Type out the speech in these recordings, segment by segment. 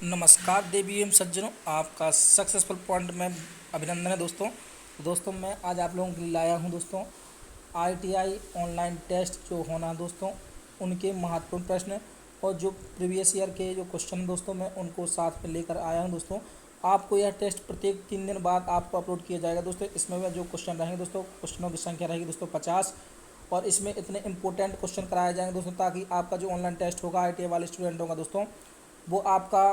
नमस्कार देवी एवं सज्जनों, आपका सक्सेसफुल पॉइंट में अभिनंदन है दोस्तों। मैं आज आप लोगों के लिए लाया हूं दोस्तों आईटीआई ऑनलाइन टेस्ट जो होना है दोस्तों, उनके महत्वपूर्ण प्रश्न और जो प्रीवियस ईयर के जो क्वेश्चन हैं दोस्तों, मैं उनको साथ में लेकर आया हूं दोस्तों। आपको यह टेस्ट प्रत्येक 3 दिन बाद आपको अपलोड किया जाएगा दोस्तों। इसमें जो क्वेश्चन रहेंगे दोस्तों, क्वेश्चनों की संख्या रहेगी दोस्तों 50, और इसमें इतने इंपॉर्टेंट क्वेश्चन कराए जाएंगे दोस्तों ताकि आपका जो ऑनलाइन टेस्ट होगा आईटीआई वाले स्टूडेंटों का दोस्तों, वो आपका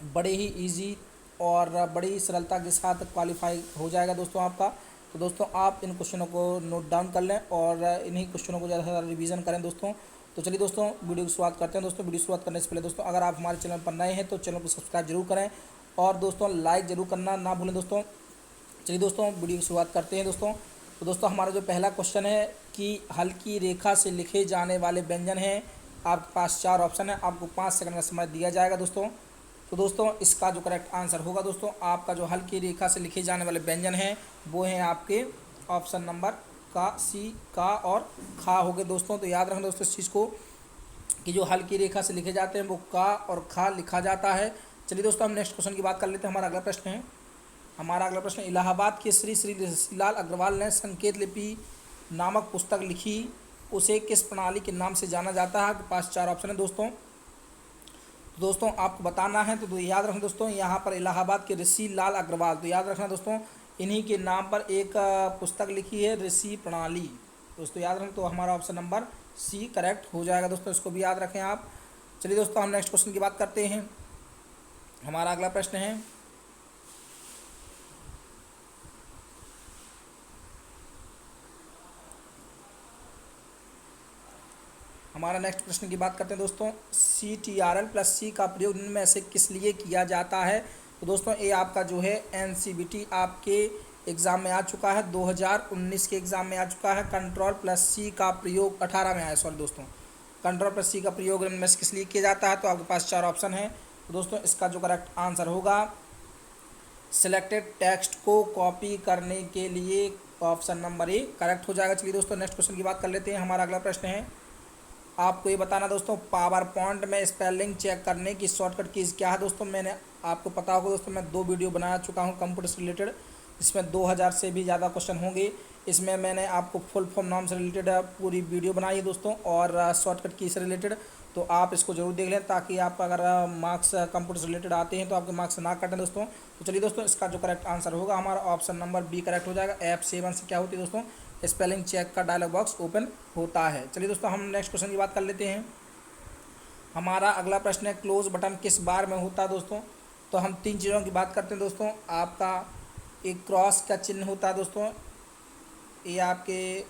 बड़े ही इजी और बड़ी सरलता के साथ क्वालिफाई हो जाएगा दोस्तों आपका। तो दोस्तों आप इन क्वेश्चनों को नोट डाउन कर लें और इन्हीं क्वेश्चनों को ज़्यादा से ज़्यादा रिवीजन करें दोस्तों। तो चलिए दोस्तों वीडियो की शुरुआत करते हैं दोस्तों। वीडियो शुरुआत करने से पहले दोस्तों, अगर आप हमारे चैनल पर नए हैं तो चैनल को सब्सक्राइब जरूर करें और दोस्तों लाइक ज़रूर करना ना भूलें दोस्तों। चलिए दोस्तों वीडियो की शुरुआत करते हैं दोस्तों। तो दोस्तों हमारा जो पहला क्वेश्चन है कि हल्की रेखा से लिखे जाने वाले व्यंजन हैं। आपके पास 4 ऑप्शन है, आपको 5 सेकंड का समय दिया जाएगा दोस्तों। तो दोस्तों इसका जो करेक्ट आंसर होगा दोस्तों, आपका जो हल्की रेखा से लिखे जाने वाले व्यंजन हैं वो हैं आपके ऑप्शन नंबर का सी, का और खा हो गए दोस्तों। तो याद रखें दोस्तों इस चीज़ को कि जो हल्की रेखा से लिखे जाते हैं वो का और खा लिखा जाता है। चलिए दोस्तों हम नेक्स्ट क्वेश्चन की बात कर लेते हैं। हमारा अगला प्रश्न इलाहाबाद के श्री श्री ऋषिलाल अग्रवाल ने संकेत लिपि नामक पुस्तक लिखी, उसे किस प्रणाली के नाम से जाना जाता है। आपके पास 4 ऑप्शन है दोस्तों। तो दोस्तों आपको बताना है, तो याद रखें दोस्तों यहाँ पर इलाहाबाद के ऋषि लाल अग्रवाल, तो याद रखना दोस्तों इन्हीं के नाम पर एक पुस्तक लिखी है ऋषि प्रणाली दोस्तों, याद रखें। तो हमारा ऑप्शन नंबर सी करेक्ट हो जाएगा दोस्तों, इसको भी याद रखें आप। चलिए दोस्तों हम नेक्स्ट क्वेश्चन की बात करते हैं। हमारा अगला प्रश्न है हमारा नेक्स्ट प्रश्न की बात करते हैं दोस्तों। CTRL प्लस सी का प्रयोग निम्न में से किस लिए किया जाता है। तो दोस्तों ये आपका जो है NCBT आपके एग्ज़ाम में आ चुका है, 2019 के एग्ज़ाम में आ चुका है। कंट्रोल प्लस सी का प्रयोग 18 में आया, सॉरी दोस्तों, कंट्रोल प्लस सी का प्रयोग निम्न में से किस लिए किया जाता है। तो आपके पास 4 ऑप्शन है। तो दोस्तों इसका जो करेक्ट आंसर होगा सिलेक्टेड टेक्स्ट को कॉपी करने के लिए, ऑप्शन नंबर ए करेक्ट हो जाएगा। चलिए दोस्तों नेक्स्ट क्वेश्चन की बात कर लेते हैं। हमारा अगला प्रश्न है, आपको ये बताना दोस्तों पावर पॉइंट में स्पेलिंग चेक करने की शॉर्टकट कीज़ क्या है दोस्तों। मैंने आपको पता होगा दोस्तों, मैं 2 वीडियो बना चुका हूँ कंप्यूटर से रिलेटेड, इसमें 2000 से भी ज़्यादा क्वेश्चन होंगे। इसमें मैंने आपको फुल फॉर्म नाम से रिलेटेड पूरी वीडियो बनाई है दोस्तों, और शॉर्टकट की से रिलेटेड, तो आप इसको जरूर देख लें ताकि आपका अगर मार्क्स कंप्यूटर से रिलेटेड आते हैं तो आपके मार्क्स ना कटें दोस्तों। तो चलिए दोस्तों इसका जो करेक्ट आंसर होगा हमारा ऑप्शन नंबर बी करेक्ट हो जाएगा। F7 से क्या होती है दोस्तों, स्पेलिंग चेक का डायलॉग बॉक्स ओपन होता है। चलिए दोस्तों हम नेक्स्ट क्वेश्चन की बात कर लेते हैं। हमारा अगला प्रश्न है क्लोज बटन किस बार में होता है दोस्तों। तो हम 3 चीज़ों की बात करते हैं दोस्तों। आपका एक क्रॉस का चिन्ह होता है दोस्तों, ये आपके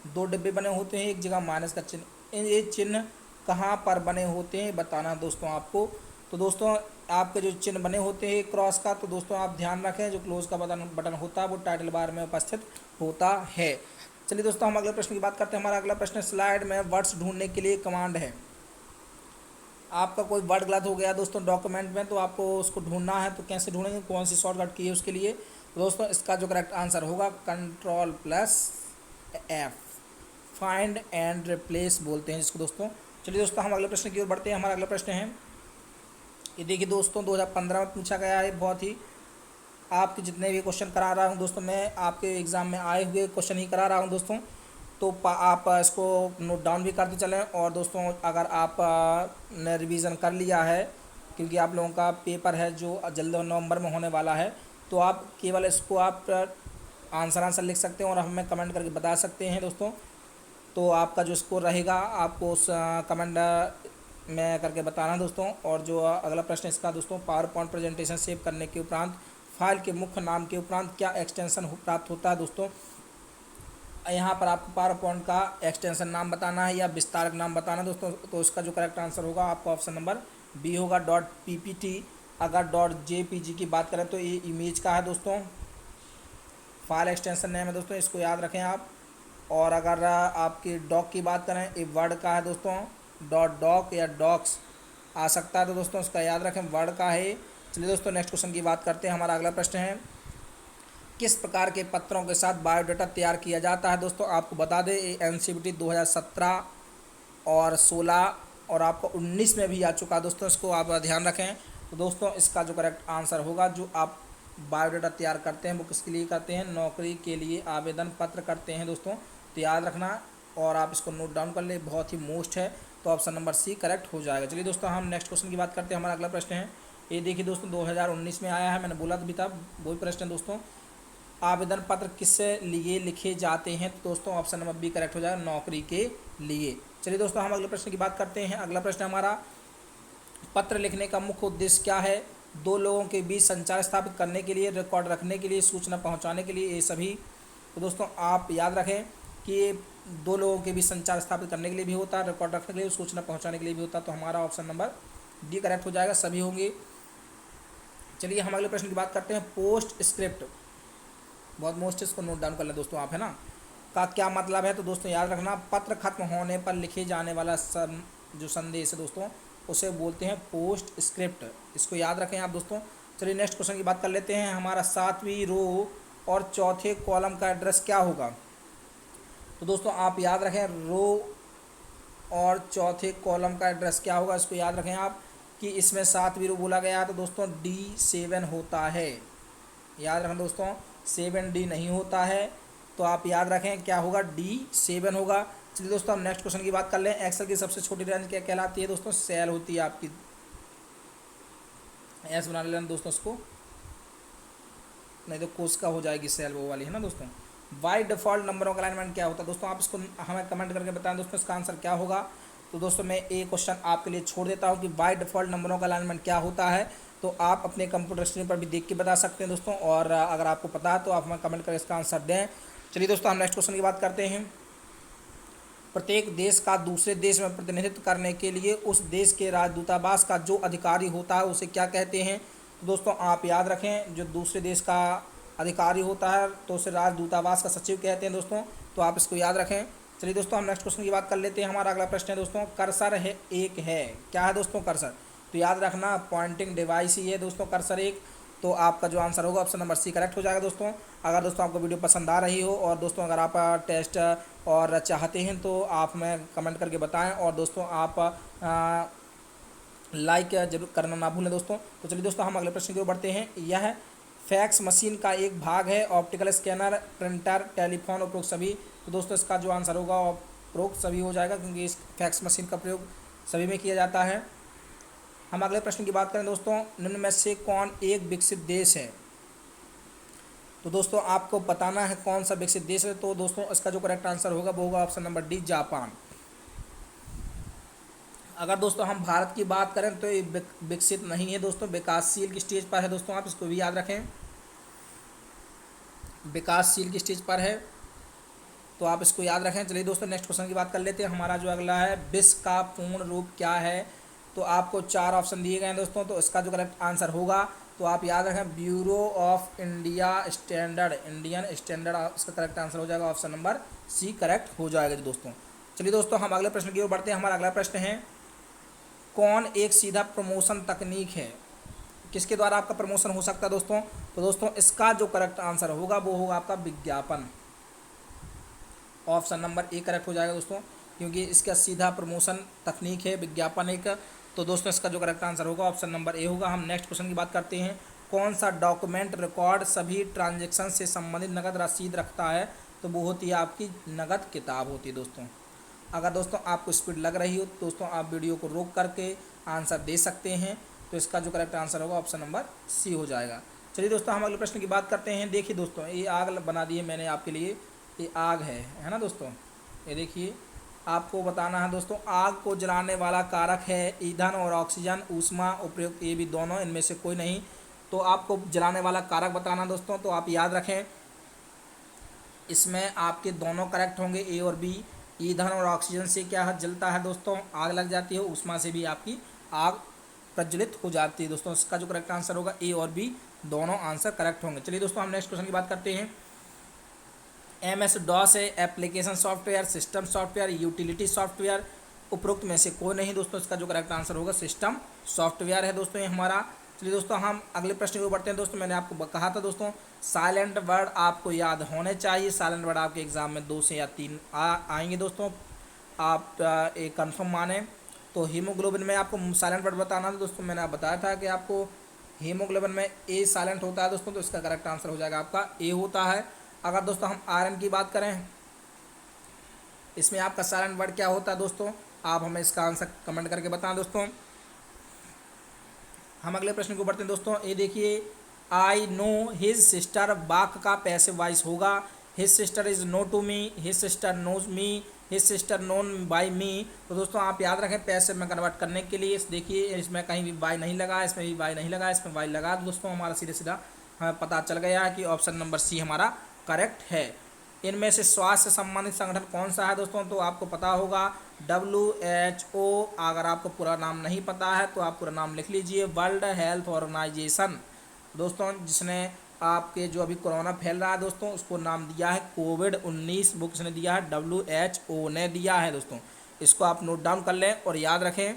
2 डिब्बे बने होते हैं, एक जगह माइनस का चिन्ह। ये चिन्ह कहाँ पर बने होते हैं बताना दोस्तों आपको। तो दोस्तों आपके जो चिन्ह बने होते हैं क्रॉस का, तो दोस्तों आप ध्यान रखें जो क्लोज का बटन होता है वो टाइटल बार में उपस्थित होता है। चलिए दोस्तों हम अगले प्रश्न की बात करते हैं। हमारा अगला प्रश्न स्लाइड में वर्ड्स ढूंढने के लिए कमांड है। आपका कोई वर्ड गलत हो गया दोस्तों डॉक्यूमेंट में, तो आपको उसको ढूंढना है, तो कैसे ढूंढेंगे, कौन सी शॉर्टकट की है उसके लिए। तो दोस्तों इसका जो करेक्ट आंसर होगा control plus F, find and replace बोलते हैं जिसको दोस्तों। चलिए दोस्तों हम अगले प्रश्न की ओर बढ़ते हैं। हमारा अगला प्रश्न है, ये देखिए दोस्तों 2015 में पूछा गया है। बहुत ही आपके जितने भी क्वेश्चन करा रहा हूँ दोस्तों, मैं आपके एग्ज़ाम में आए हुए क्वेश्चन ही करा रहा हूँ दोस्तों। तो आप इसको नोट डाउन भी करते चलें, और दोस्तों अगर आप ने रिवीज़न कर लिया है, क्योंकि आप लोगों का पेपर है जो जल्द नवंबर में होने वाला है, तो आप केवल इसको आप आंसर लिख सकते हैं और हमें कमेंट करके बता सकते हैं दोस्तों। तो आपका जो स्कोर रहेगा आपको उस कमेंट में करके बताना दोस्तों। और जो अगला प्रश्न इसका दोस्तों, पावर पॉइंट प्रेजेंटेशन सेव करने के उपरांत फाइल के मुख्य नाम के उपरांत क्या एक्सटेंशन प्राप्त होता है दोस्तों। यहाँ पर आपको पावर पॉइंट का एक्सटेंशन नाम बताना है या विस्तारक नाम बताना दोस्तों। तो इसका जो करेक्ट आंसर होगा आपका ऑप्शन नंबर बी होगा, .ppt। अगर .jpg की बात करें तो ये इमेज का है दोस्तों, फाइल एक्सटेंशन नेम है दोस्तों, इसको याद रखें आप। और अगर आपकी डॉक की बात करें, ये वर्ड का है दोस्तों, .doc या डॉक्स आ सकता है, तो दोस्तों उसका याद रखें वर्ड का है। चलिए दोस्तों नेक्स्ट क्वेश्चन की बात करते हैं। हमारा अगला प्रश्न है, किस प्रकार के पत्रों के साथ बायोडाटा तैयार किया जाता है दोस्तों। आपको बता दें NCBT 2017 और 16 और आपको 19 में भी आ चुका है दोस्तों, इसको आप ध्यान रखें। तो दोस्तों इसका जो करेक्ट आंसर होगा, जो आप बायोडाटा तैयार करते हैं वो किसके लिए करते हैं, नौकरी के लिए आवेदन पत्र करते हैं दोस्तों। तो याद रखना और आप इसको नोट डाउन कर ले, बहुत ही मोस्ट है। तो ऑप्शन नंबर सी करेक्ट हो जाएगा। चलिए दोस्तों हम नेक्स्ट क्वेश्चन की बात करते हैं। हमारा अगला प्रश्न है, ये देखिए दोस्तों 2019 में आया है, मैंने बोला भी था वही प्रश्न है दोस्तों। आवेदन पत्र किस लिए लिखे जाते हैं, तो दोस्तों ऑप्शन नंबर बी करेक्ट हो जाएगा, नौकरी के लिए। चलिए दोस्तों हम अगले प्रश्न की बात करते हैं। अगला प्रश्न हमारा, पत्र लिखने का मुख्य उद्देश्य क्या है, दो लोगों के बीच संचार स्थापित करने के लिए, रिकॉर्ड रखने के लिए, सूचना पहुंचाने के लिए, ये सभी। तो दोस्तों आप याद रखें कि ये दो लोगों के बीच संचार स्थापित करने के लिए भी होता है, रिकॉर्ड रखने के लिए, सूचना पहुंचाने के लिए भी होता है। तो हमारा ऑप्शन नंबर डी करेक्ट हो जाएगा, सभी होंगे। चलिए हम अगले प्रश्न की बात करते हैं। पोस्ट स्क्रिप्ट, बहुत मोस्ट, इसको नोट डाउन कर लें दोस्तों आप, है ना, का क्या मतलब है। तो दोस्तों याद रखना, पत्र खत्म होने पर लिखे जाने वाला जो संदेश है दोस्तों, उसे बोलते हैं पोस्ट स्क्रिप्ट। इसको याद रखें आप दोस्तों। चलिए नेक्स्ट क्वेश्चन की बात कर लेते हैं। हमारा 7वीं रो और चौथे कॉलम का एड्रेस क्या होगा। तो दोस्तों आप याद रखें, रो और चौथे कॉलम का एड्रेस क्या होगा, इसको याद रखें आप कि इसमें 7वीं रो बोला गया है, तो दोस्तों D7 होता है। याद रखें दोस्तों, 7D नहीं होता है, तो आप याद रखें क्या होगा, D7 होगा। चलिए दोस्तों हम नेक्स्ट क्वेश्चन की बात कर लें। एक्सेल की सबसे छोटी रेंज क्या कहलाती है दोस्तों, सेल होती है आपकी। एस बना लेना दोस्तों इसको, नहीं तो कोस का हो जाएगी सेल वो वाली, है ना दोस्तों। बाय डिफ़ॉल्ट नंबरों का अलाइनमेंट क्या होता है दोस्तों, आप इसको हमें कमेंट करके बताएं दोस्तों इसका आंसर क्या होगा। तो दोस्तों मैं एक क्वेश्चन आपके लिए छोड़ देता हूँ कि बाय डिफ़ॉल्ट नंबरों का अलाइनमेंट क्या होता है, तो आप अपने कंप्यूटर स्क्रीन पर भी देख के बता सकते हैं दोस्तों, और अगर आपको पता है तो आप हमें कमेंट करके इसका आंसर दें। चलिए दोस्तों हम नेक्स्ट क्वेश्चन की बात करते हैं। प्रत्येक देश का दूसरे देश में प्रतिनिधित्व करने के लिए उस देश के राजदूतावास का जो अधिकारी होता है उसे क्या कहते हैं। तो दोस्तों आप याद रखें, जो दूसरे देश का अधिकारी होता है तो उसे राजदूतावास का सचिव कहते हैं दोस्तों, तो आप इसको याद रखें। चलिए दोस्तों हम नेक्स्ट क्वेश्चन की बात कर लेते हैं। हमारा अगला प्रश्न है दोस्तों, कर्सर है एक है, क्या है दोस्तों कर्सर। तो याद रखना पॉइंटिंग डिवाइस ही है दोस्तों कर्सर एक। तो आपका जो आंसर होगा ऑप्शन नंबर सी करेक्ट हो जाएगा दोस्तों। अगर दोस्तों आपको वीडियो पसंद आ रही हो और दोस्तों अगर आप टेस्ट और चाहते हैं तो आप हमें कमेंट करके बताएं, और दोस्तों आप लाइक जरूर करना ना भूलें दोस्तों। तो चलिए दोस्तों हम अगले प्रश्न की ओर बढ़ते हैं। यह फैक्स मशीन का एक भाग है, ऑप्टिकल स्कैनर, प्रिंटर, टेलीफोन, उपरोक्त सभी। तो दोस्तों इसका जो आंसर होगा उपरोक्त सभी हो जाएगा, क्योंकि इस फैक्स मशीन का प्रयोग सभी में किया जाता है। हम अगले प्रश्न की बात करें दोस्तों, निम्न में से कौन एक विकसित देश है। तो दोस्तों आपको बताना है कौन सा विकसित देश है। तो दोस्तों इसका जो करेक्ट आंसर होगा वो होगा ऑप्शन नंबर डी, जापान। अगर दोस्तों हम भारत की बात करें तो ये विकसित नहीं है दोस्तों, विकासशील की स्टेज पर है दोस्तों, आप इसको भी याद रखें, विकासशील की स्टेज पर है, तो आप इसको याद रखें। चलिए दोस्तों नेक्स्ट क्वेश्चन की बात कर लेते हैं। हमारा जो अगला है, विश्व का पूर्ण रूप क्या है। तो आपको 4 ऑप्शन दिए गए हैं दोस्तों, तो इसका जो करेक्ट आंसर होगा तो आप याद रखें, bureau of India standard, Indian standard, इसका करेक्ट आंसर हो जाएगा ऑप्शन नंबर सी करेक्ट हो जाएगा जी दोस्तों। चलिए दोस्तों हम अगले प्रश्न की ओर बढ़ते हैं। हमारा अगला प्रश्न है, कौन एक सीधा प्रमोशन तकनीक है, किसके द्वारा आपका प्रमोशन हो सकता है दोस्तों। तो दोस्तों इसका जो करेक्ट आंसर होगा वो होगा आपका विज्ञापन, ऑप्शन नंबर ए करेक्ट हो जाएगा दोस्तों, क्योंकि इसका सीधा प्रमोशन तकनीक है विज्ञापन एक। तो दोस्तों इसका जो करेक्ट आंसर होगा ऑप्शन नंबर ए होगा। हम नेक्स्ट क्वेश्चन की बात करते हैं। कौन सा डॉक्यूमेंट रिकॉर्ड सभी ट्रांजैक्शन से संबंधित नकद रसीद रखता है। तो वो होती है आपकी नकद किताब होती है दोस्तों। अगर दोस्तों आपको स्पीड लग रही हो तो दोस्तों आप वीडियो को रोक करके आंसर दे सकते हैं। तो इसका जो करेक्ट आंसर होगा ऑप्शन नंबर सी हो जाएगा। चलिए दोस्तों हम अगले प्रश्न की बात करते हैं। देखिए दोस्तों ये आग बना दी है मैंने आपके लिए, ये आग है ना दोस्तों। ये देखिए आपको बताना है दोस्तों, आग को जलाने वाला कारक है ईंधन और ऑक्सीजन, ऊष्मा, उपयुक्त, ये भी दोनों, इनमें से कोई नहीं। तो आपको जलाने वाला कारक बताना दोस्तों, तो आप याद रखें इसमें आपके दोनों करेक्ट होंगे, ए और बी। ईंधन और ऑक्सीजन से क्या जलता है दोस्तों, आग लग जाती है, ऊष्मा से भी आपकी आग प्रज्वलित हो जाती है दोस्तों। इसका जो करेक्ट आंसर होगा ए और बी दोनों आंसर करेक्ट होंगे। चलिए दोस्तों हम नेक्स्ट क्वेश्चन की बात करते हैं। MS DOS है, application software, system software, utility software, उपरोक्त में से कोई नहीं दोस्तों। इसका जो करेक्ट आंसर होगा सिस्टम सॉफ्टवेयर है दोस्तों ये हमारा। चलिए दोस्तों हम अगले प्रश्न को बढ़ते हैं दोस्तों। मैंने आपको कहा था दोस्तों साइलेंट वर्ड आपको याद होने चाहिए, साइलेंट वर्ड आपके एग्जाम में 2 से या 3 आएंगे दोस्तों, आप एक कंफर्म माने। तो हीमोग्लोबिन में आपको साइलेंट वर्ड बताना था दोस्तों, मैंने आप बताया था कि आपको हीमोग्लोबिन में ए साइलेंट होता है दोस्तों, तो इसका करेक्ट आंसर हो जाएगा आपका ए होता है। अगर दोस्तों हम आयरन की बात करें, इसमें आपका साइलेंट वर्ड क्या होता है दोस्तों, आप हमें इसका आंसर कमेंट करके बताएं दोस्तों। हम अगले प्रश्न को बढ़ते हैं दोस्तों। ये देखिए, आई नो हिज सिस्टर, वाक का पैसिव वॉइस होगा his sister is known to me, his sister knows me, his sister known by me. तो दोस्तों आप याद रखें पैसिव में कन्वर्ट करने के लिए, देखिए इसमें कहीं भी वाई नहीं लगा, इसमें भी वाई नहीं लगा, इसमें वाई लगा, तो दोस्तों हमारा सीधे सीधा हमें पता चल गया है कि ऑप्शन नंबर सी हमारा करेक्ट है। इनमें से स्वास्थ्य संबंधित संगठन कौन सा है दोस्तों, तो आपको पता होगा WHO। अगर आपको पूरा नाम नहीं पता है तो आप पूरा नाम लिख लीजिए, वर्ल्ड हेल्थ ऑर्गेनाइजेशन दोस्तों, जिसने आपके जो अभी कोरोना फैल रहा है दोस्तों उसको नाम दिया है कोविड-19, वो किसने दिया है, WHO ने दिया है दोस्तों। इसको आप नोट डाउन कर लें और याद रखें।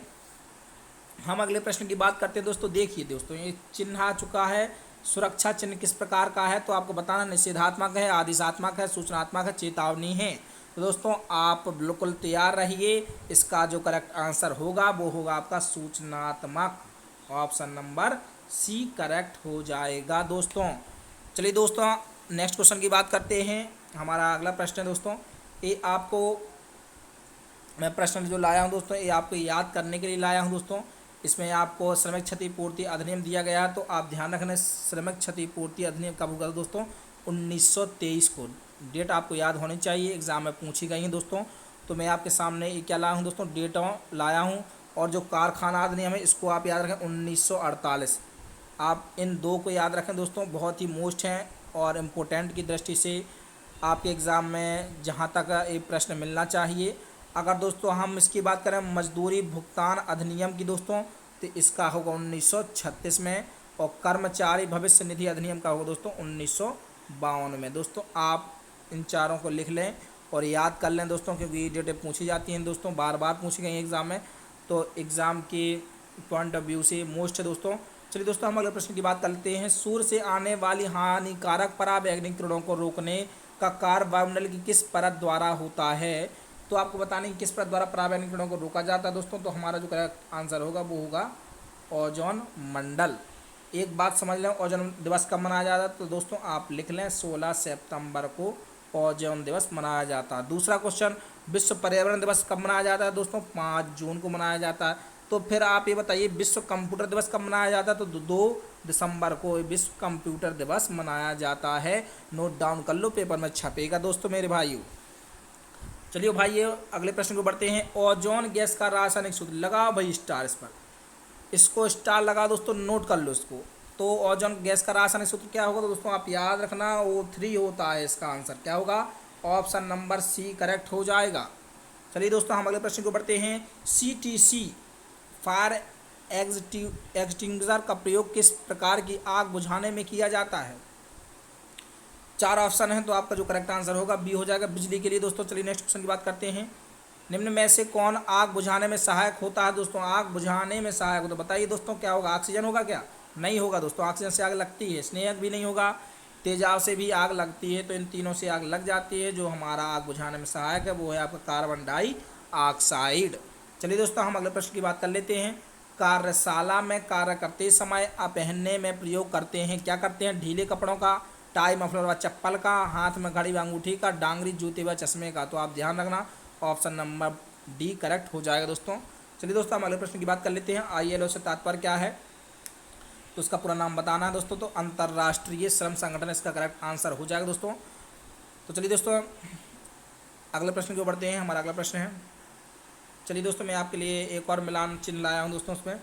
हम अगले प्रश्न की बात करते हैं दोस्तों। देखिए दोस्तों, ये चिन्ह आ चुका है, सुरक्षा चिन्ह किस प्रकार का है, तो आपको बताना निषेधात्मक है, आदेशात्मक है, सूचनात्मक है, चेतावनी है। तो दोस्तों आप बिल्कुल तैयार रहिए, इसका जो करेक्ट आंसर होगा वो होगा आपका सूचनात्मक, ऑप्शन नंबर सी करेक्ट हो जाएगा दोस्तों। चलिए दोस्तों नेक्स्ट क्वेश्चन की बात करते हैं। हमारा अगला प्रश्न है दोस्तों, ये आपको मैं प्रश्न जो लाया हूँ दोस्तों, ये आपको याद करने के लिए लाया हूँ दोस्तों। इसमें आपको श्रमिक क्षतिपूर्ति अधिनियम दिया गया है, तो आप ध्यान रखना श्रमिक क्षतिपूर्ति अधिनियम कब होगा दोस्तों, 1923 को। डेट आपको याद होनी चाहिए, एग्जाम में पूछी गई है दोस्तों। तो मैं आपके सामने ये क्या लाया हूँ दोस्तों, डेट लाया हूँ। और जो कारखाना अधिनियम है इसको आप याद रखें 1948। आप इन दो को याद रखें दोस्तों, बहुत ही मोस्ट हैं और इम्पोर्टेंट की दृष्टि से आपके एग्ज़ाम में जहाँ तक ये प्रश्न मिलना चाहिए। अगर दोस्तों हम इसकी बात करें मजदूरी भुगतान अधिनियम की दोस्तों, तो इसका होगा 1936 में। और कर्मचारी भविष्य निधि अधिनियम का होगा दोस्तों 1952 में। दोस्तों आप इन चारों को लिख लें और याद कर लें दोस्तों, क्योंकि ये डेटें पूछी जाती हैं दोस्तों, बार बार पूछी गई एग्ज़ाम में, तो एग्ज़ाम के पॉइंट ऑफ व्यू से मोस्ट है दोस्तों। चलिए दोस्तों हम अगले प्रश्न की बात करते हैं। सूर्य से आने वाली हानिकारक पराबैंगनी किरणों को रोकने का कार्य वायुमंडल की किस परत द्वारा होता है, तो आपको बताने की किस परत द्वारा पराबैंगनी किरणों को रोका जाता है दोस्तों। तो हमारा जो करेक्ट आंसर होगा वो होगा ओजोन मंडल। एक बात समझ लें, ओजोन दिवस कब मनाया जाता है, तो दोस्तों आप लिख लें 16 सितंबर को ओजोन दिवस मनाया जाता है। दूसरा क्वेश्चन, विश्व पर्यावरण दिवस कब मनाया जाता है दोस्तों, 5 जून को मनाया जाता है। तो फिर आप ये बताइए विश्व कंप्यूटर दिवस कब मनाया जाता है, तो 2 दिसंबर को विश्व कंप्यूटर दिवस मनाया जाता है। नोट डाउन कर लो, पेपर में छपेगा दोस्तों मेरे भाइयों। चलिए भाइयों अगले प्रश्न को बढ़ते हैं। ओजोन गैस का रासायनिक सूत्र, लगाओ भाई स्टार इस पर, इसको स्टार लगा दोस्तों, नोट कर लो इसको। तो ओजोन गैस का रासायनिक सूत्र क्या होगा, तो दोस्तों आप याद रखना O3 होता है। इसका आंसर क्या होगा, ऑप्शन नंबर सी करेक्ट हो जाएगा। चलिए दोस्तों हम अगले प्रश्न को बढ़ते हैं। CTC फायर एक्सटिंग्विशर का प्रयोग किस प्रकार की आग बुझाने में किया जाता है। 4 ऑप्शन हैं, तो आपका जो करेक्ट आंसर होगा बी हो जाएगा, बिजली के लिए दोस्तों। चलिए नेक्स्ट क्वेश्चन की बात करते हैं। निम्न में से कौन आग बुझाने में सहायक होता है दोस्तों, आग बुझाने में सहायक हो, तो बताइए दोस्तों क्या होगा, ऑक्सीजन होगा क्या, नहीं होगा दोस्तों, ऑक्सीजन से आग लगती है, स्नेहक भी नहीं होगा, तेजाब से भी आग लगती है, तो इन तीनों से आग लग जाती है। जो हमारा आग बुझाने में सहायक है वो है आपका कार्बन डाइऑक्साइड। चलिए दोस्तों हम अगले प्रश्न की बात कर लेते हैं। कार्यशाला में कार्य करते समय आप पहनने में प्रयोग करते हैं, क्या करते हैं, ढीले कपड़ों का, टाई मफलर व चप्पल का, हाथ में घड़ी व अंगूठी का, डांगरी जूते व चश्मे का। तो आप ध्यान रखना ऑप्शन नंबर डी करेक्ट हो जाएगा दोस्तों। चलिए दोस्तों हम अगले प्रश्न की बात कर लेते हैं। ILO से तात्पर्य क्या है, तो उसका पूरा नाम बताना है दोस्तों, तो अंतर्राष्ट्रीय श्रम संगठन इसका करेक्ट आंसर हो जाएगा दोस्तों। तो चलिए दोस्तों अगले प्रश्न को बढ़ते हैं। हमारा अगला प्रश्न है, चलिए दोस्तों मैं आपके लिए एक और मिलान चिन्ह लाया हूँ दोस्तों।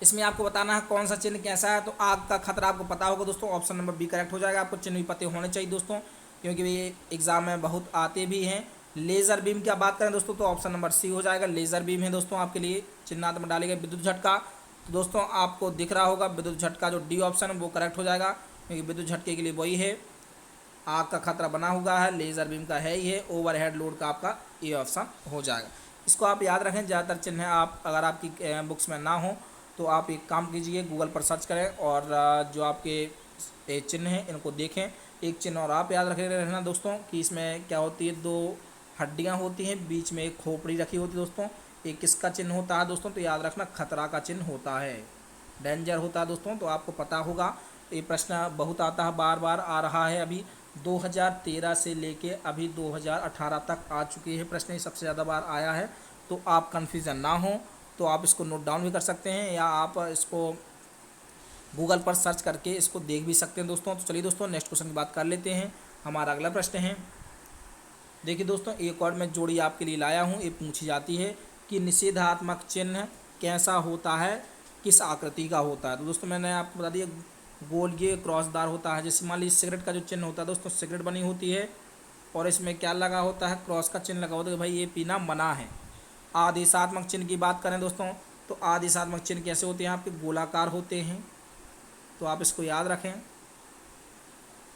इसमें आपको बताना है कौन सा चिन्ह कैसा है, तो आग का खतरा आपको पता होगा दोस्तों, ऑप्शन नंबर बी करेक्ट हो जाएगा। आपको चिन्ह भी पते होने चाहिए दोस्तों, क्योंकि ये एग्जाम में बहुत आते भी हैं। लेज़र बीम की बात करें दोस्तों, तो ऑप्शन नंबर सी हो जाएगा, लेज़र बीम है दोस्तों आपके लिए चिन्हात्मक डाले गए। विद्युत झटका, तो दोस्तों आपको दिख रहा होगा विद्युत झटका, जो डी ऑप्शन है वो करेक्ट हो जाएगा, क्योंकि विद्युत झटके के लिए वही है, आग का खतरा बना हुआ है, लेज़र बीम का है ही है, ओवरहेड लोड का आपका ये ऑप्शन हो जाएगा। इसको आप याद रखें, ज़्यादातर चिन्ह आप अगर आपकी बुक्स में ना हो तो आप एक काम कीजिए, गूगल पर सर्च करें और जो आपके चिन्ह हैं इनको देखें। एक चिन्ह और आप याद रखे रहना दोस्तों कि इसमें क्या होती है, 2 हड्डियां होती हैं, बीच में एक खोपड़ी रखी होती है दोस्तों, ये किसका चिन्ह होता है दोस्तों? तो याद रखना खतरा का चिन्ह होता है, डेंजर होता है दोस्तों। तो आपको पता होगा, ये प्रश्न बहुत आता है, बार बार आ रहा है। अभी 2013 से लेके अभी 2018 तक आ चुके हैं प्रश्न, ये सबसे ज़्यादा बार आया है। तो आप कन्फ्यूज़न ना हो तो आप इसको नोट डाउन भी कर सकते हैं, या आप इसको गूगल पर सर्च करके इसको देख भी सकते हैं दोस्तों। तो चलिए दोस्तों नेक्स्ट क्वेश्चन की बात कर लेते हैं। हमारा अगला प्रश्न है, देखिए दोस्तों एक और मैं जोड़ी आपके लिए लाया हूँ। ये पूछी जाती है कि निषेधात्मक चिन्ह कैसा होता है, किस आकृति का होता है? तो दोस्तों मैंने आपको बता दिया, गोल ये क्रॉसदार होता है। जैसे मान लीजिए सिगरेट का जो चिन्ह होता है दोस्तों, सिगरेट बनी होती है और इसमें क्या लगा होता है, क्रॉस का चिन्ह लगा होता है कि भाई ये पीना मना है। आदेशात्मक चिन्ह की बात करें दोस्तों, तो आदेशात्मक चिन्ह कैसे होते हैं आपके? गोलाकार होते हैं, तो आप इसको याद रखें।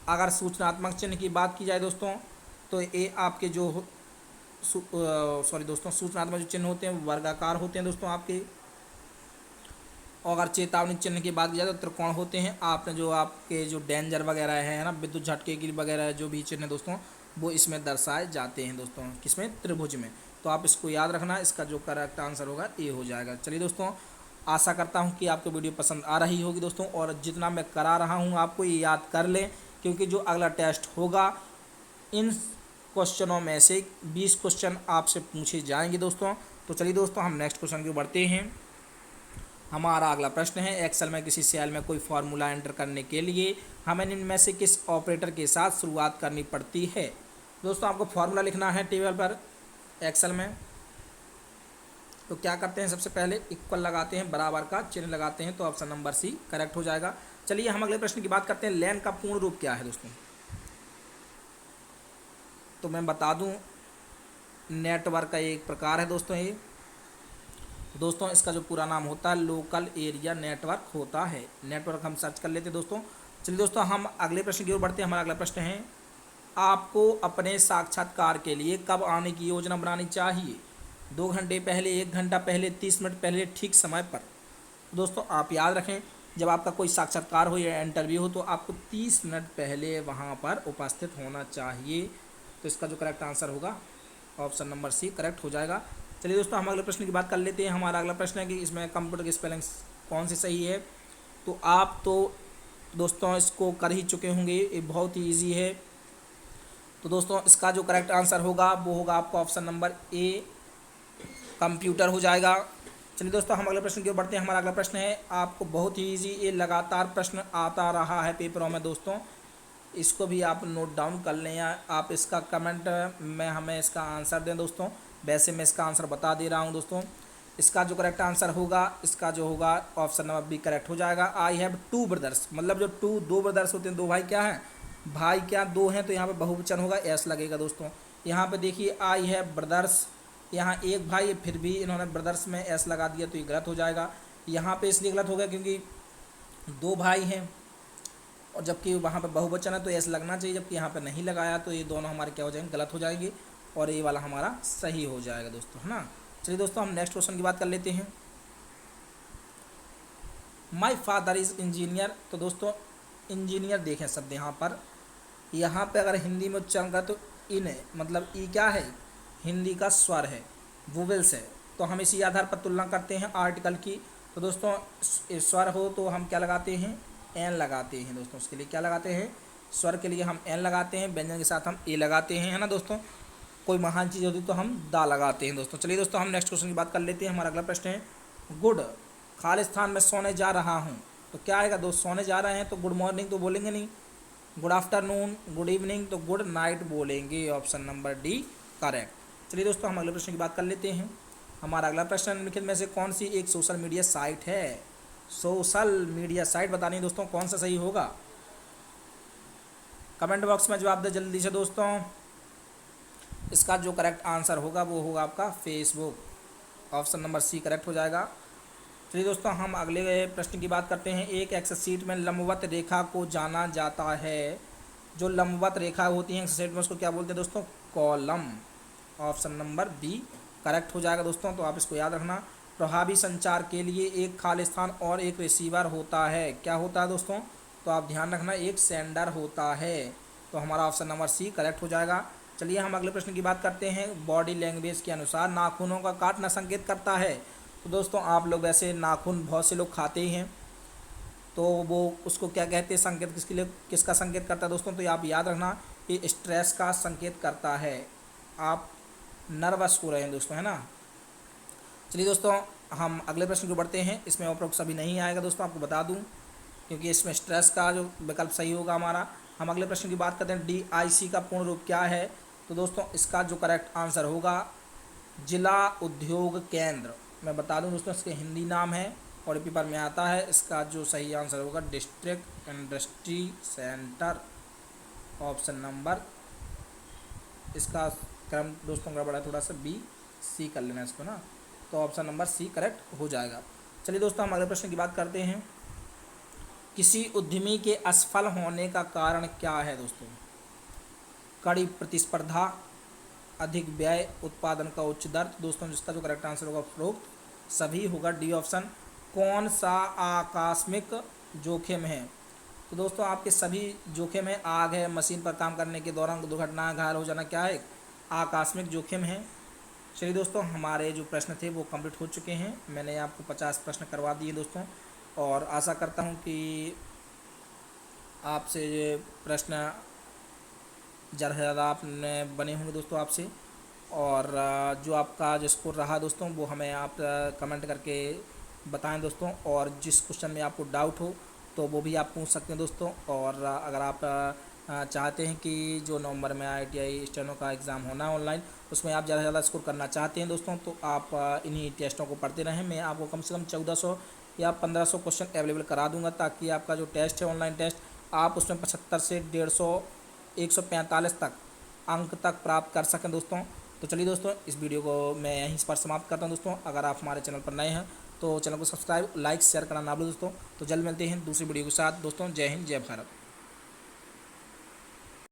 अगर सूचनात्मक चिन्ह की बात की जाए दोस्तों, तो ये आपके जो सूचनात्मक जो चिन्ह होते हैं वो वर्गाकार होते हैं दोस्तों आपके। और अगर चेतावनी चिन्ह की बात की जाए तो त्रिकोण होते हैं। आपने जो आपके जो डेंजर वगैरह है ना, विद्युत झटके की वगैरह जो भी चिन्ह दोस्तों वो इसमें दर्शाए जाते हैं दोस्तों, किसमें? त्रिभुज में। तो आप इसको याद रखना, इसका जो करेक्ट आंसर होगा ये हो जाएगा। चलिए दोस्तों, आशा करता हूँ कि आपको वीडियो पसंद आ रही होगी दोस्तों, और जितना मैं करा रहा हूँ आपको ये याद कर लें, क्योंकि जो अगला टेस्ट होगा इन क्वेश्चनों में से 20 क्वेश्चन आपसे पूछे जाएंगे दोस्तों। तो चलिए दोस्तों हम नेक्स्ट क्वेश्चन की ओर बढ़ते हैं। हमारा अगला प्रश्न है, एक्सेल में किसी सेल में कोई फार्मूला एंटर करने के लिए हमें इनमें से किस ऑपरेटर के साथ शुरुआत करनी पड़ती है? दोस्तों आपको फार्मूला लिखना है टेबल पर एक्सेल में। तो क्या करते हैं, सबसे पहले इक्वल लगाते हैं, बराबर का चिन्ह लगाते हैं, तो ऑप्शन नंबर सी करेक्ट हो जाएगा। चलिए हम अगले प्रश्न की बात करते हैं, लेन का पूर्ण रूप क्या है दोस्तों? तो मैं बता दूं, नेटवर्क का एक प्रकार है दोस्तों ये। दोस्तों इसका जो पूरा नाम होता है लोकल एरिया नेटवर्क होता है। नेटवर्क हम सर्च कर लेते हैं दोस्तों। चलिए दोस्तों हम अगले प्रश्न की ओर बढ़ते हैं। हमारा अगला प्रश्न है, आपको अपने साक्षात्कार के लिए कब आने की योजना बनानी चाहिए? 2 घंटे पहले, 1 घंटा पहले, 30 मिनट पहले, ठीक समय पर? दोस्तों आप याद रखें, जब आपका कोई साक्षात्कार हो या इंटरव्यू हो तो आपको 30 मिनट पहले वहाँ पर उपस्थित होना चाहिए। तो इसका जो करेक्ट आंसर होगा ऑप्शन नंबर सी करेक्ट हो जाएगा। चलिए दोस्तों हम अगले प्रश्न की बात कर लेते हैं। हमारा अगला प्रश्न है कि इसमें कंप्यूटर की स्पेलिंग कौन सी सही है? तो आप तो दोस्तों इसको कर ही चुके होंगे, ये बहुत ही ईजी है। तो दोस्तों इसका जो करेक्ट आंसर होगा वो होगा आपका ऑप्शन नंबर ए कंप्यूटर हो जाएगा। चलिए दोस्तों हम अगले प्रश्न की ओर बढ़ते हैं। हमारा अगला प्रश्न है, आपको बहुत ही ईजी, ये लगातार प्रश्न आता रहा है पेपरों में दोस्तों, इसको भी आप नोट डाउन कर लें या आप इसका कमेंट में हमें इसका आंसर दें दोस्तों। वैसे मैं इसका आंसर बता दे रहा हूं दोस्तों। इसका जो करेक्ट आंसर होगा, इसका जो होगा ऑप्शन नंबर बी करेक्ट हो जाएगा। आई हैव 2 ब्रदर्स, मतलब जो दो ब्रदर्स होते हैं, 2 भाई क्या हैं? भाई क्या 2 हैं, तो यहाँ पे बहुवचन होगा, एस लगेगा दोस्तों। यहाँ पे देखिए आई हैव ब्रदर्स, यहाँ एक भाई, फिर भी इन्होंने ब्रदर्स में एस लगा दिया तो ये गलत हो जाएगा। यहाँ पे इसलिए गलत हो गया क्योंकि 2 भाई हैं, और जबकि वहाँ पे बहुवचन है तो एस लगना चाहिए, जबकि यहाँ पे नहीं लगाया, तो ये दोनों हमारे क्या हो जाएंगे? गलत हो जाएंगे, और ये वाला हमारा सही हो जाएगा दोस्तों, है ना। चलिए दोस्तों हम नेक्स्ट क्वेश्चन की बात कर लेते हैं। माई फादर इज़ इंजीनियर, तो दोस्तों इंजीनियर देखें शब्द यहाँ पे अगर हिंदी में उच्चारण करें तो इन है, मतलब ई क्या है? हिंदी का स्वर है, वोवेल्स है। तो हम इसी आधार पर तुलना करते हैं आर्टिकल की। तो दोस्तों स्वर हो तो हम क्या लगाते हैं? एन लगाते हैं दोस्तों। उसके लिए क्या लगाते हैं? स्वर के लिए हम एन लगाते हैं, व्यंजन के साथ हम ए लगाते हैं, है ना दोस्तों। कोई महान चीज़ होती तो हम दा लगाते हैं दोस्तों। चलिए दोस्तों हम नेक्स्ट क्वेश्चन की बात कर लेते हैं। हमारा अगला प्रश्न है, गुड खालिस्तान में सोने जा रहा हूँ, तो क्या आएगा दोस्त? सोने जा रहे हैं तो गुड मॉर्निंग तो बोलेंगे नहीं, गुड आफ्टरनून, गुड इवनिंग, तो गुड नाइट बोलेंगे। Option number D correct. चलिए दोस्तों हम अगले प्रश्न की बात कर लेते हैं। हमारा अगला प्रश्न, निम्नलिखित में से कौन सी एक सोशल मीडिया साइट है? सोशल मीडिया साइट बतानी दोस्तों, कौन सा सही होगा? कमेंट बॉक्स में जवाब दे जल्दी से दोस्तों। इसका जो करेक्ट आंसर होगा वो होगा आपका Facebook. Option number C correct हो जाएगा। चलिए दोस्तों हम अगले प्रश्न की बात करते हैं। एक एक्सेल शीट में लंबवत रेखा को जाना जाता है, जो लंबवत रेखा होती है एक्सेल शीट में उसको क्या बोलते हैं दोस्तों? Column. Option number B correct हो जाएगा दोस्तों। तो आप इसको याद रखना। प्रभावी संचार के लिए एक खालिस्तान और एक रिसीवर होता है, क्या होता है दोस्तों? तो आप ध्यान रखना, एक सेंडर होता है। तो हमारा ऑप्शन नंबर सी करेक्ट हो जाएगा। चलिए हम अगले प्रश्न की बात करते हैं। बॉडी लैंग्वेज के अनुसार नाखूनों का काटना संकेत करता है। तो दोस्तों आप लोग वैसे नाखून बहुत से लोग खाते ही हैं, तो वो उसको क्या कहते हैं, संकेत किसके लिए, किसका संकेत करता है दोस्तों? तो ये आप याद रखना, ये स्ट्रेस का संकेत करता है। आप नर्वस हो रहे हैं दोस्तों, है ना। चलिए दोस्तों हम अगले प्रश्न को बढ़ते हैं। इसमें उपरोक्त सभी नहीं आएगा दोस्तों, आपको बता दूं, क्योंकि इसमें स्ट्रेस का जो विकल्प सही होगा हमारा। हम अगले प्रश्न की बात करते हैं, DIC का पूर्ण रूप क्या है? तो दोस्तों इसका जो करेक्ट आंसर होगा जिला उद्योग केंद्र। मैं बता दूं दोस्तों, इसके हिंदी नाम है और पेपर में आता है। इसका जो सही आंसर होगा district industry centre. Option number, इसका क्रम दोस्तों गड़बड़ा है थोड़ा सा, BC कर लेना इसको ना, तो ऑप्शन नंबर C करेक्ट हो जाएगा। चलिए दोस्तों हम अगले प्रश्न की बात करते हैं। किसी उद्यमी के असफल होने का कारण क्या है दोस्तों? कड़ी प्रतिस्पर्धा, अधिक व्यय, उत्पादन का उच्च दर। तो दोस्तों जिसका जो करेक्ट आंसर होगा उपरोक्त सभी होगा, D ऑप्शन। कौन सा आकस्मिक जोखिम है? तो दोस्तों आपके सभी जोखिम है। आग है, मशीन पर काम करने के दौरान दुर्घटना, घायल हो जाना, क्या है? आकस्मिक जोखिम है। चलिए दोस्तों हमारे जो प्रश्न थे वो कंप्लीट हो चुके हैं। मैंने आपको 50 प्रश्न करवा दिए दोस्तों, और आशा करता हूँ कि आपसे ये प्रश्न ज़्यादा से ज़्यादा आपने बने होंगे दोस्तों आपसे। और जो आपका जो स्कोर रहा दोस्तों वो हमें आप कमेंट करके बताएं दोस्तों। और जिस क्वेश्चन में आपको डाउट हो तो वो भी आप पूछ सकते हैं दोस्तों। और अगर आप चाहते हैं कि जो नवंबर में ITI स्टेनो का एग्ज़ाम होना है ऑनलाइन, उसमें आप ज़्यादा से ज़्यादा स्कोर करना चाहते हैं दोस्तों, तो आप इन्हीं टेस्टों को पढ़ते रहें। मैं आपको कम से कम 1400 या 1500 क्वेश्चन अवेलेबल करा दूंगा, ताकि आपका जो टेस्ट है ऑनलाइन टेस्ट, आप उसमें 75 से 150 145 तक अंक तक प्राप्त कर सकें दोस्तों। तो चलिए दोस्तों इस वीडियो को मैं यहीं पर समाप्त करता हूं दोस्तों। अगर आप हमारे चैनल पर नए हैं तो चैनल को सब्सक्राइब, लाइक, शेयर करना ना भूलें दोस्तों। तो जल्द मिलते हैं दूसरी वीडियो के साथ दोस्तों। जय हिंद, जय भारत।